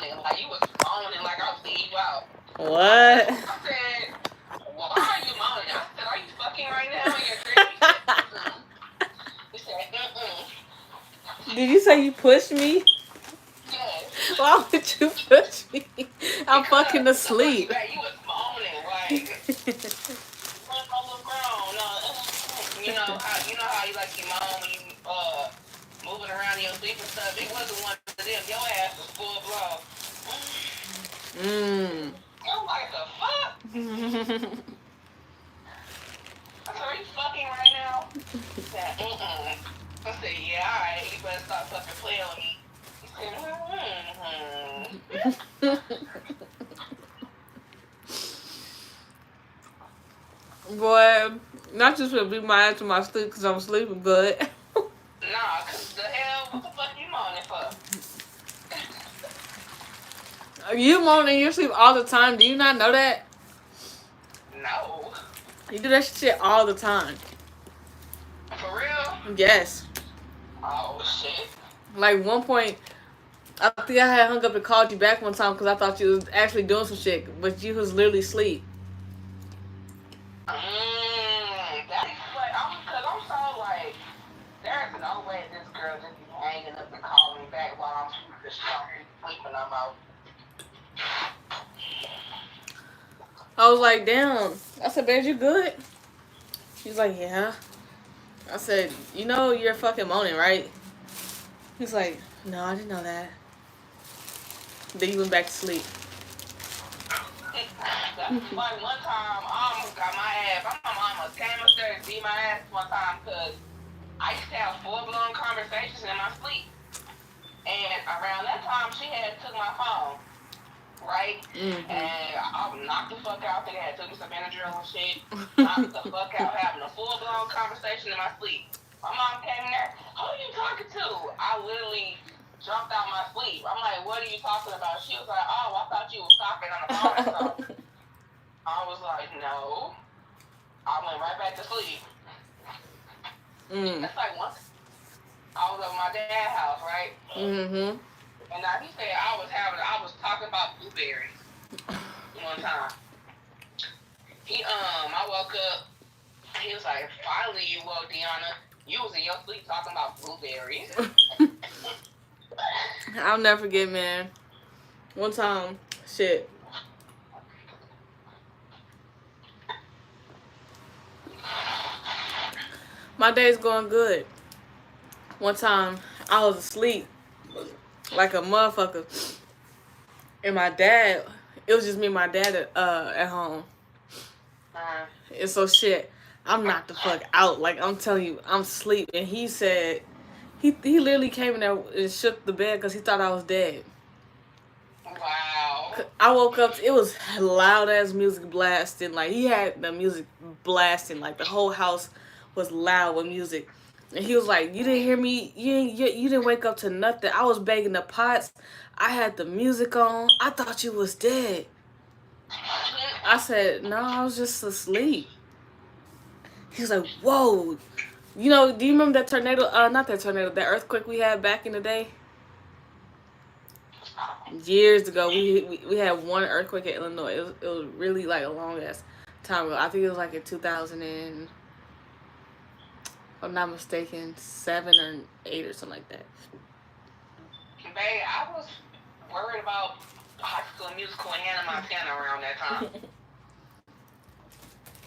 moaning. Like, you was moaning like I was leaving you out. What? I said, why are you moaning? I said, are you fucking right now? You're crazy. He said, Did you say you pushed me? Yes. Why would you push me? I'm Because fucking asleep. you was moaning, like, where's my little girl? No, you know how you like you moan when you moving around in your sleep and stuff. It wasn't one of them. Your ass was full blown. I'm like, the fuck? I said, are you fucking right now? He said, I said, yeah, alright, you better stop fucking playing with me. He said, Boy, not just to beat my ass to my sleep because I'm sleeping good. nah, cause the hell, what the fuck you moaning for? You moan in your sleep all the time. Do you not know that? No. You do that shit all the time. For real? Yes. Oh, shit. Like, one point, I think I had hung up and called you back one time because I thought you was actually doing some shit, but you was literally asleep. That's like, I'm so like, there's no way this girl just be hanging up and calling me back while I'm just sleeping. I'm out. I was like, damn. I said, babe, you good? She's like, yeah. I said, you know you're fucking moaning, right? He's like, no, I didn't know that. Then he went back to sleep. That's funny. One time, I almost got my ass. My mama came upstairs and beat my ass one time because I used to have full-blown conversations in my sleep. And around that time, she had took my phone, right? And I knocked the fuck out. I think I had took me some Benadryl and shit. Knocked the fuck out, having a full-blown conversation in my sleep. My mom came in there. Who are you talking to? I literally jumped out my sleep. I'm like, what are you talking about? She was like, oh, I thought you was talking on the phone or something. I was like, no. I went right back to sleep. That's like once I was at my dad's house, right? And now he said I was talking about blueberries one time. I woke up. He was like, finally you woke, Deanna. You was in your sleep talking about blueberries. I'll never forget, man. One time, shit. My day's going good. One time, I was asleep like a motherfucker. And my dad, it was just me and my dad at home. And so shit, I'm knocked the fuck out. Like, I'm telling you, I'm asleep. And he said, he literally came in there and shook the bed because he thought I was dead. Wow. I woke up, it was loud ass music blasting. Like, he had the music blasting. Like, the whole house was loud with music. And he was like, you didn't hear me? You didn't wake up to nothing. I was baking the pots. I had the music on. I thought you was dead. I said, no, I was just asleep. He was like, whoa. You know, do you remember that tornado? Not that tornado, that earthquake we had back in the day? Years ago, we had one earthquake in Illinois. It was really like a long ass time ago. I think it was like in 2000 and, if I'm not mistaken, 7 or 8 or something like that. Babe, I was worried about High School Musical and Hannah Montana around that time.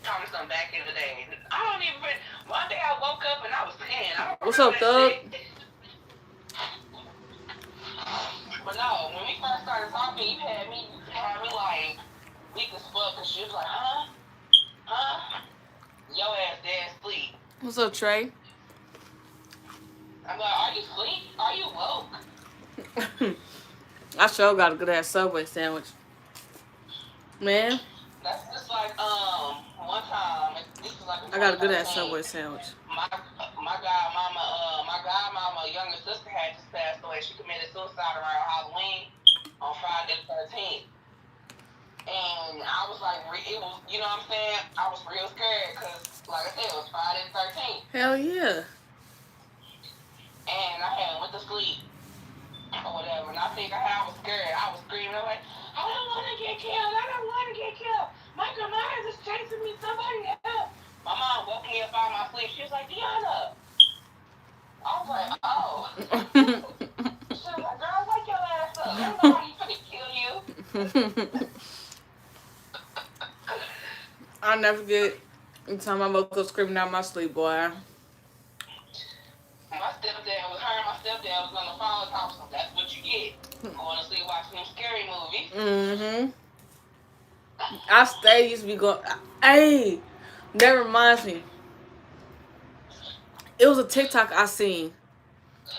Talking something back in the day. I don't even. One day I woke up and I was 10. What's up, Thug? But no, when we first started talking, you had me like weak as fuck, and she was like, huh? Your ass dead asleep. What's up, Trey? I'm like, are you asleep? Are you woke? I sure got a good ass Subway sandwich. Man. That's just like one time. This is like I got a good ass Subway sandwich. My godmama, younger sister had just passed away. She committed suicide around Halloween on Friday the 13th. And I was like, it was, you know what I'm saying? I was real scared because, like I said, it was Friday the 13th. Hell yeah. And I had went to sleep or whatever. And I think I was scared. I was She was like, girl, wake your ass up. Ain't nobody finna kill you. I'll never forget the time I woke up screaming out my sleep, boy. My stepdad was her. My stepdad was on the phone talking. That's what you get. Going to sleep watching them scary movies. Mm-hmm. I stay used to be going. Hey, that reminds me. It was a TikTok I seen,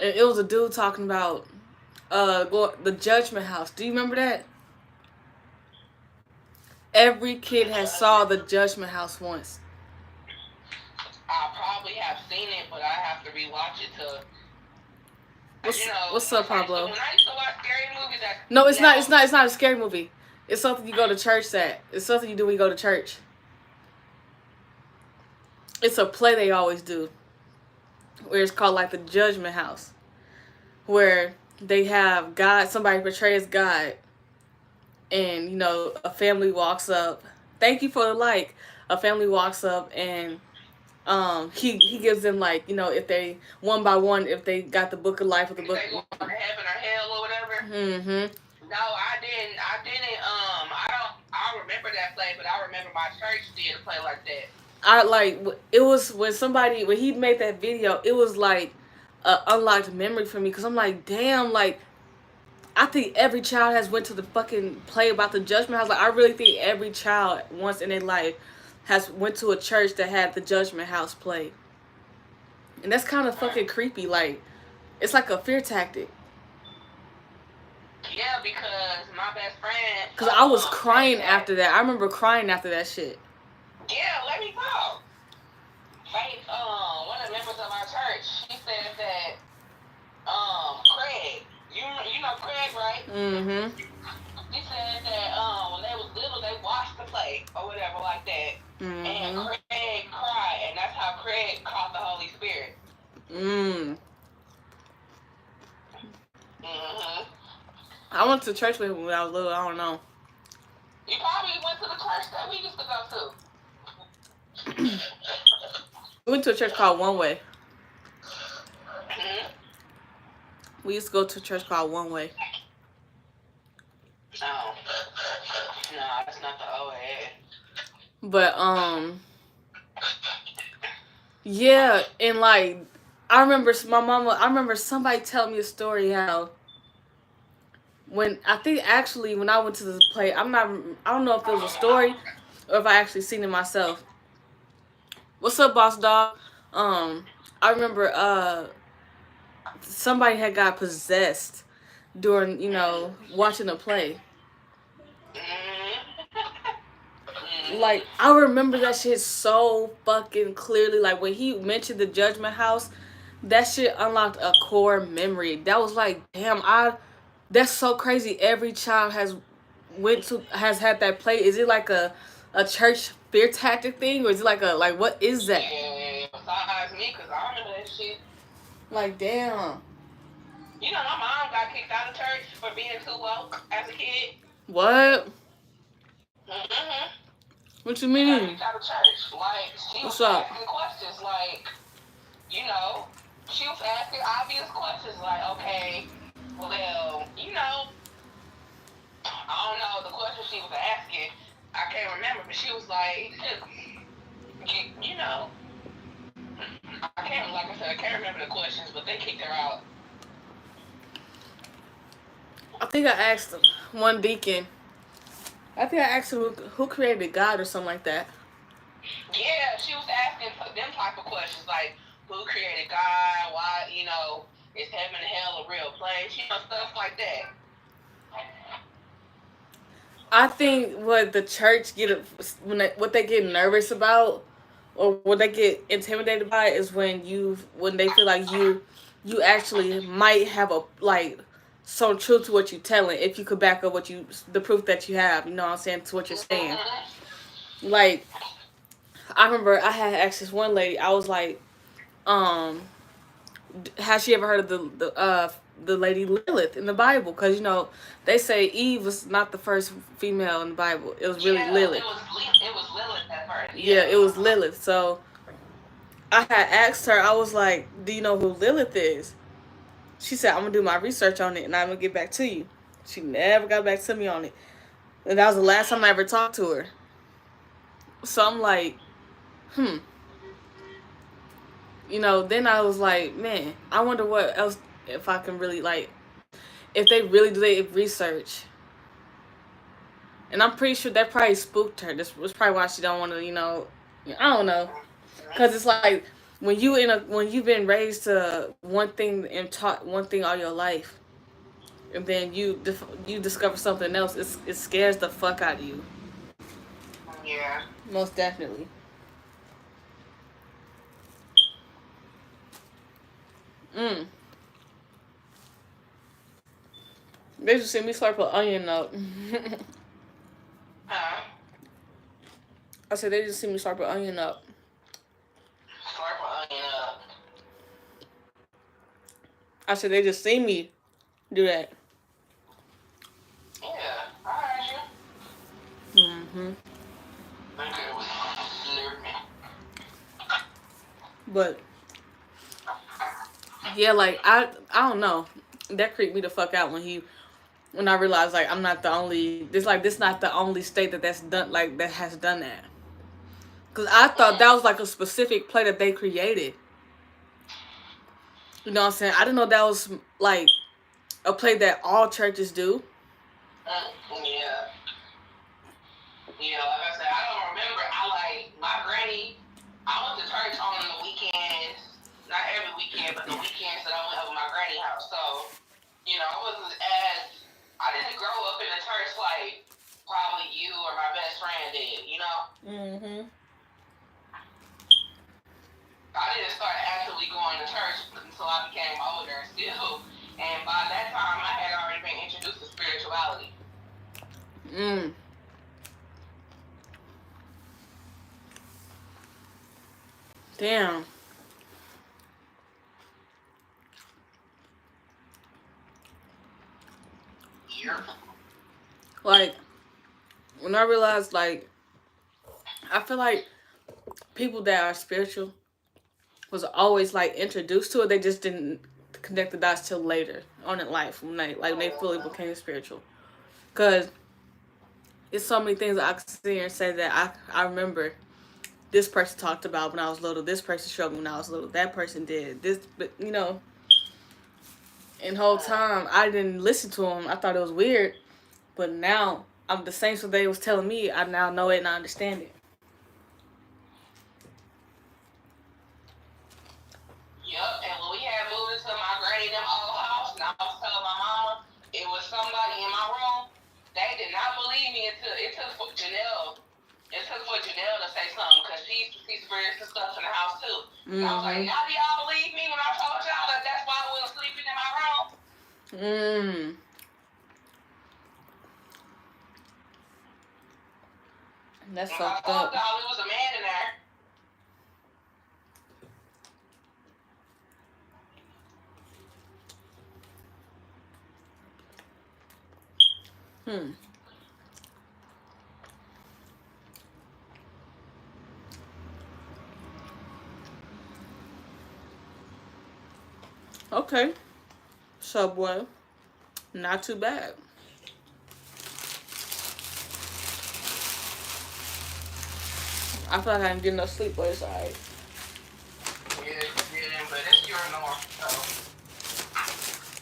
and it was a dude talking about the Judgment House. Do you remember that? Every kid has saw the Judgment House once. I probably have seen it, but I have to rewatch it to. What's up, Pablo? When I used to watch scary movies, no, it's not. It's not. It's not a scary movie. It's something you go to church at. It's something you do when you go to church. It's a play they always do, where it's called like the Judgment House, where they have God. Somebody portrays God, and you know a family walks up. Thank you for the like. A family walks up and he gives them like, you know, if they one by one, if they got the book of life or the book. They go to heaven or hell or whatever. Mm-hmm. No, I didn't. I don't remember that play, but I remember my church did a play like that. It was when he made that video, it was like an unlocked memory for me, because I'm like, damn, like I think every child has went to the fucking play about the Judgment House. Like I really think every child once in their life has went to a church that had the Judgment House play. And that's kind of fucking creepy. Like, it's like a fear tactic. Yeah, because my best friend... Because I was crying after that. I remember crying after that shit. Yeah, let me talk. Faith, one of the members of our church, she said that, Craig, you know Craig, right? Mm-hmm. She said that, when they was little, they watched the play, or whatever like that. Mm-hmm. And Craig cried, and that's how Craig caught the Holy Spirit. Mm. Mm-hmm. I went to church with him when I was little. I don't know. You probably went to the church that we used to go to. We went to a church called One Way. Mm-hmm. We used to go to a church called One Way. No, that's not the OAA. But yeah, and like I remember somebody telling me a story how when I went to this play, I don't know if it was a story or if I actually seen it myself. What's up, boss dog? I remember somebody had got possessed during, you know, watching a play. Like, I remember that shit so fucking clearly. Like, when he mentioned the Judgment House, that shit unlocked a core memory. That was like, damn, that's so crazy. Every child has had that play. Is it like a church fear tactic thing, or is it like what is that? Yeah, besides me, because I remember that shit. Like, damn. You know, my mom got kicked out of church for being too woke as a kid. What? Mm-hmm. What you mean? She got kicked out of church. Like, she was asking questions, like, you know, she was asking obvious questions, like, okay, well, you know, I don't know the question she was asking. I can't remember, but she was like, you know, I can't remember the questions, but they kicked her out. I think I asked one deacon. I think I asked him who created God or something like that. Yeah, she was asking them type of questions, like who created God, why, you know, is heaven and hell a real place, you know, stuff like that. I think what the church what they get nervous about, or what they get intimidated by, is when they feel like you actually might have some truth to what you're telling, if you could back up the proof that you have, you know what I'm saying, to what you're saying. Like, I remember I had asked this one lady, I was like, has she ever heard of the lady Lilith in the Bible? Because, you know, they say Eve was not the first female in the Bible. It was really Lilith. It was Lilith at first. Yeah, it was Lilith. So I had asked her, I was like, do you know who Lilith is? She said, I'm going to do my research on it and I'm going to get back to you. She never got back to me on it. And that was the last time I ever talked to her. So I'm like, You know, then I was like, man, I wonder what else, if I can really, like, if they really do their research. And I'm pretty sure that probably spooked her. This was probably why she don't want to, you know, I don't know. Because it's like, when you've been raised to one thing and taught one thing all your life, and then you discover something else, it scares the fuck out of you. Yeah. Most definitely. They just see me slurp an onion up. Huh? I said they just see me slurp an onion up. Slurp an onion up. I said they just see me do that. Yeah, I heard you. Mm-hmm. Okay, slurp me. But yeah, like I don't know. That creeped me the fuck out when I realized like I'm not the only. This not the only state that's done like that has done that. Cause I thought that was like a specific play that they created. You know what I'm saying? I didn't know that was like a play that all churches do. Yeah. Yeah, like I said, I don't remember. My granny, I went to church on the weekends. Not every weekend, but the weekends that I went over my granny house. So, you know, I didn't grow up in a church like probably you or my best friend did, you know? Mm-hmm. I didn't start actively going to church until I became older still. And by that time, I had already been introduced to spirituality. Damn. Yeah. Like, when I realized, like, I feel like people that are spiritual was always, like, introduced to it. They just didn't connect the dots till later on in life when they fully became spiritual. Because it's so many things that I can sit here and say that I remember this person talked about when I was little. This person showed me when I was little. That person did this, but, you know, and the whole time I didn't listen to them. I thought it was weird. But now, I'm the same so they was telling me. I now know it and I understand it. Yep, and when we had moved into my granny them old house, and I was telling my mama it was somebody in my room, they did not believe me until it took for Janelle. It took for Janelle to say something because she used to see spirits and stuff in the house too. And I was like, y'all, do y'all believe me when I told y'all that that's why we were sleeping in my room? That's and fucked I told up. y'all it was a man in there. Okay. Subway. Not too bad. I feel like I didn't get enough sleep, but it's alright. Yeah, but it's your norm, so.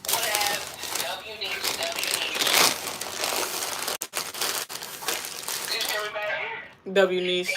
Whatever. W niche. Did you hear me back? W niche.